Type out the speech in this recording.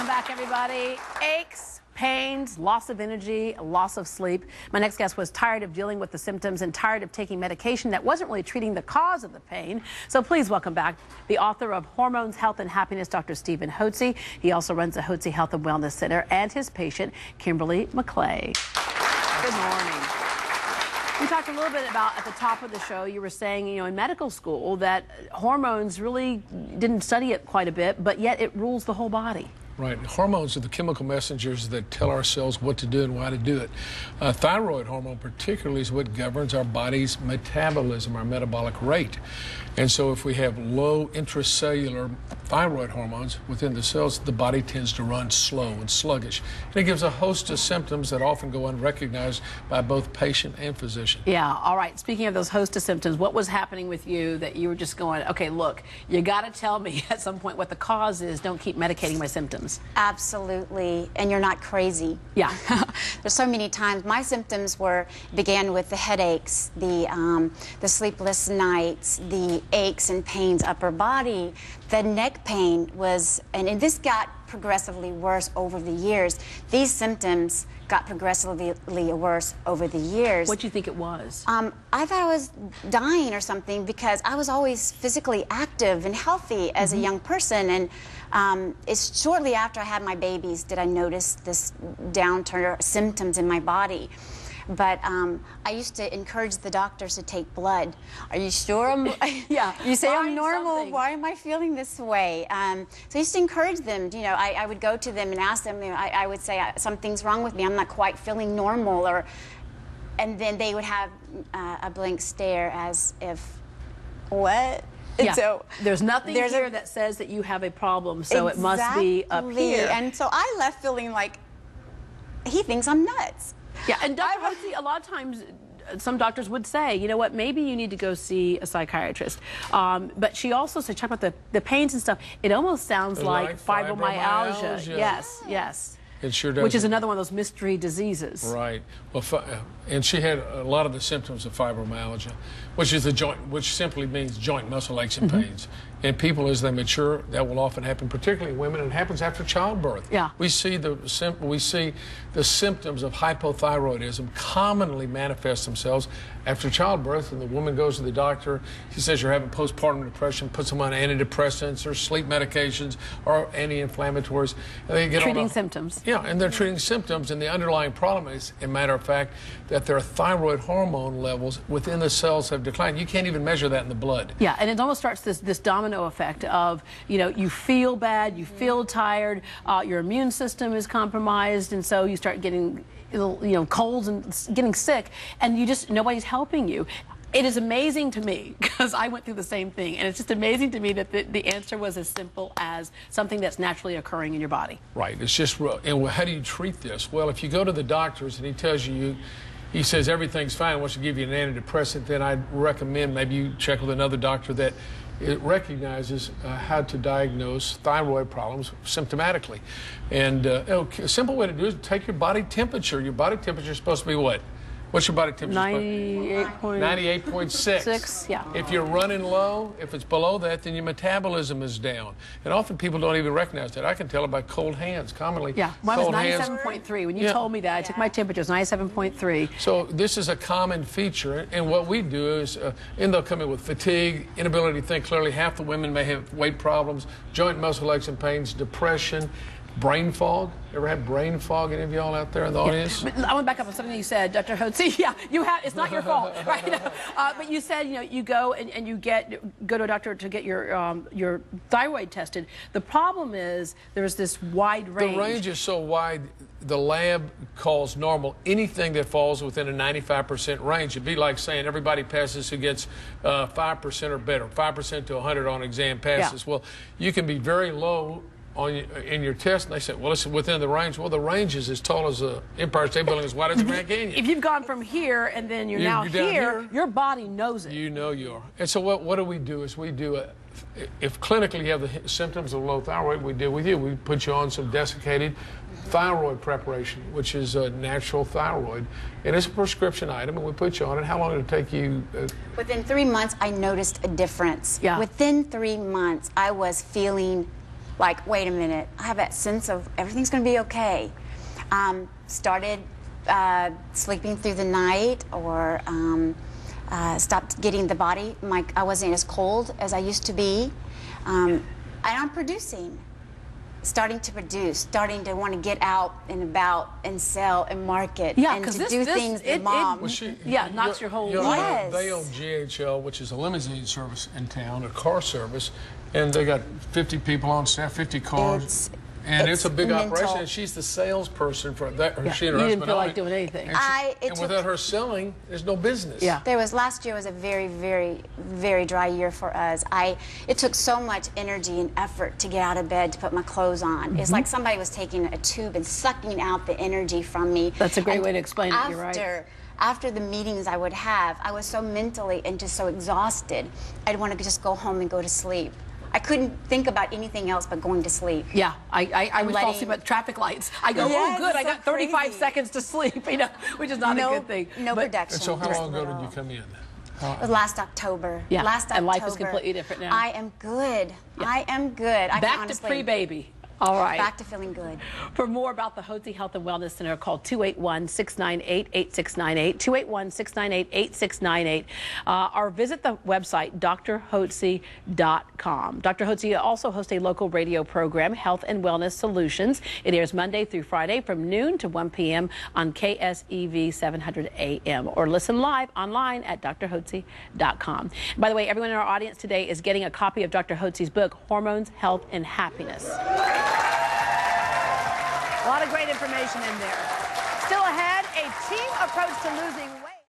back, everybody. Aches, pains, loss of energy, loss of sleep. My next guest was tired of dealing with the symptoms and tired of taking medication that wasn't really treating the cause of the pain. So please welcome back the author of Hormones, Health, and Happiness, Dr. Stephen Hotze. He also runs the Hotze Health Wellness Center, and his patient, Kimberly, McLea. Good morning. We talked a little bit about, at the top of the show, you were saying, in medical school that hormones really didn't study it quite a bit, but yet it rules the whole body. Right. Hormones are the chemical messengers that tell our cells what to do and why to do it. Thyroid hormone particularly is what governs our body's metabolism, our metabolic rate. And so if we have low intracellular thyroid hormones within the cells, the body tends to run slow and sluggish. And it gives a host of symptoms that often go unrecognized by both patient and physician. Yeah. All right. Speaking of those host of symptoms, what was happening with you that you were just going, okay, look, you got to tell me at some point what the cause is. Don't keep medicating my symptoms. Absolutely, and you're not crazy. Yeah. There's so many times. My symptoms began with the headaches, the sleepless nights, the aches and pains, upper body, the neck pain was, and this got progressively worse over the years. These symptoms got progressively worse over the years. What do you think it was? I thought I was dying or something because I was always physically active and healthy as a young person, and it's shortly after I had my babies did I notice this downturn or symptoms in my body. But I used to encourage the doctors to take blood. Are you sure I'm, yeah, you say I'm normal, something. Why am I feeling this way? So I used to encourage them, I would go to them and ask them, I would say, something's wrong with me, I'm not quite feeling normal, and then they would have a blank stare as if, what? Yeah. So there's nothing here that says that you have a problem, so it must be up here. And so I left feeling like, he thinks I'm nuts. Yeah, and Dr. Hotze, a lot of times, some doctors would say, you know what, maybe you need to go see a psychiatrist. But she also said, check out the pains and stuff. It almost sounds like fibromyalgia. Yes, yes. It sure does. Which is another one of those mystery diseases. Right. Well, and she had a lot of the symptoms of fibromyalgia, which is which simply means joint muscle aches and pains. And people, as they mature, that will often happen, particularly in women, and it happens after childbirth. Yeah. We see the symptoms of hypothyroidism commonly manifest themselves after childbirth, and the woman goes to the doctor. She says you're having postpartum depression, puts them on antidepressants or sleep medications or anti-inflammatories. And they get treating symptoms. Yeah, and they're treating symptoms, and the underlying problem is, as a matter of fact, that their thyroid hormone levels within the cells have declined. You can't even measure that in the blood. Yeah, and it almost starts this domino effect of, you feel bad, you feel tired, your immune system is compromised, and so you start getting, colds and getting sick, and nobody's helping you. It is amazing to me, because I went through the same thing, and it's just amazing to me that the answer was as simple as something that's naturally occurring in your body. Right. It's just, and how do you treat this? Well, if you go to the doctors and he tells you, he says everything's fine, wants to give you an antidepressant, then I'd recommend maybe you check with another doctor that it recognizes how to diagnose thyroid problems symptomatically. And a simple way to do it is take your body temperature. Your body temperature is supposed to be what? What's your body temperature? 98.6. Yeah. If you're running low, if it's below that, then your metabolism is down. And often people don't even recognize that. I can tell it by cold hands. Commonly, yeah, mine was 97.3. When you told me that, I took my temperature. It was 97.3. So this is a common feature, and what we do is, and they'll come in with fatigue, inability to think clearly. Half the women may have weight problems, joint muscle aches and pains, depression, brain fog. Ever had brain fog, any of y'all out there in the audience? But I want to back up on something you said, Dr. Hotze. Yeah, you have. It's not your fault, right? But you said, you go and you go to a doctor to get your thyroid tested. The problem is there's this wide range. The range is so wide, the lab calls normal anything that falls within a 95% range. It'd be like saying everybody passes who gets 5% or better, 5% to 100 on exam passes. Yeah. Well, you can be very low in your test, and they said, well, it's within the range. Well, the range is as tall as the Empire State Building, as wide as the Grand Canyon. If you've gone from here and then you're now here, your body knows it. You know you are. And so what do we do is if clinically you have the symptoms of low thyroid, we deal with you. We put you on some desiccated thyroid preparation, which is a natural thyroid. And it's a prescription item, and we put you on it. How long did it take you? Within 3 months, I noticed a difference. Yeah. Within 3 months, I was feeling like, wait a minute, I have that sense of everything's going to be okay. Started sleeping through the night, or stopped getting the body. I wasn't as cold as I used to be. And I'm producing. Starting to produce, starting to want to get out and about and sell and market, and to do things the mom. Knocks your whole life. Yes. They own GHL, which is a limousine service in town, a car service, and they got 50 people on staff, 50 cars. It's a big operation, and she's the salesperson for that. She and her you husband didn't feel like doing anything. And without her selling, there's no business. Yeah. Last year was a very, very, very dry year for us. It took so much energy and effort to get out of bed, to put my clothes on. It's like somebody was taking a tube and sucking out the energy from me. That's a great way to explain it. You're right. After the meetings I would have, I was so mentally and just so exhausted, I'd want to just go home and go to sleep. I couldn't think about anything else but going to sleep. Yeah, I was falling asleep at trapfic lights. I go, oh good, I got 35 seconds to sleep, which is not a good thing. No production. And so how long ago did you come in? It was last October. Yeah, last October. And life is completely different now. I am good. Yeah. I am good. Back to pre-baby. All right. Back to feeling good. For more about the Hotze Health and Wellness Center, call 281-698-8698, 281-698-8698, or visit the website, drhotze.com. Dr. Hotze also hosts a local radio program, Health and Wellness Solutions. It airs Monday through Friday from noon to 1 p.m. on KSEV 700 AM, or listen live online at drhotze.com. By the way, everyone in our audience today is getting a copy of Dr. Hotze's book, Hormones, Health, and Happiness. A lot of great information in there. Still ahead, a team approach to losing weight.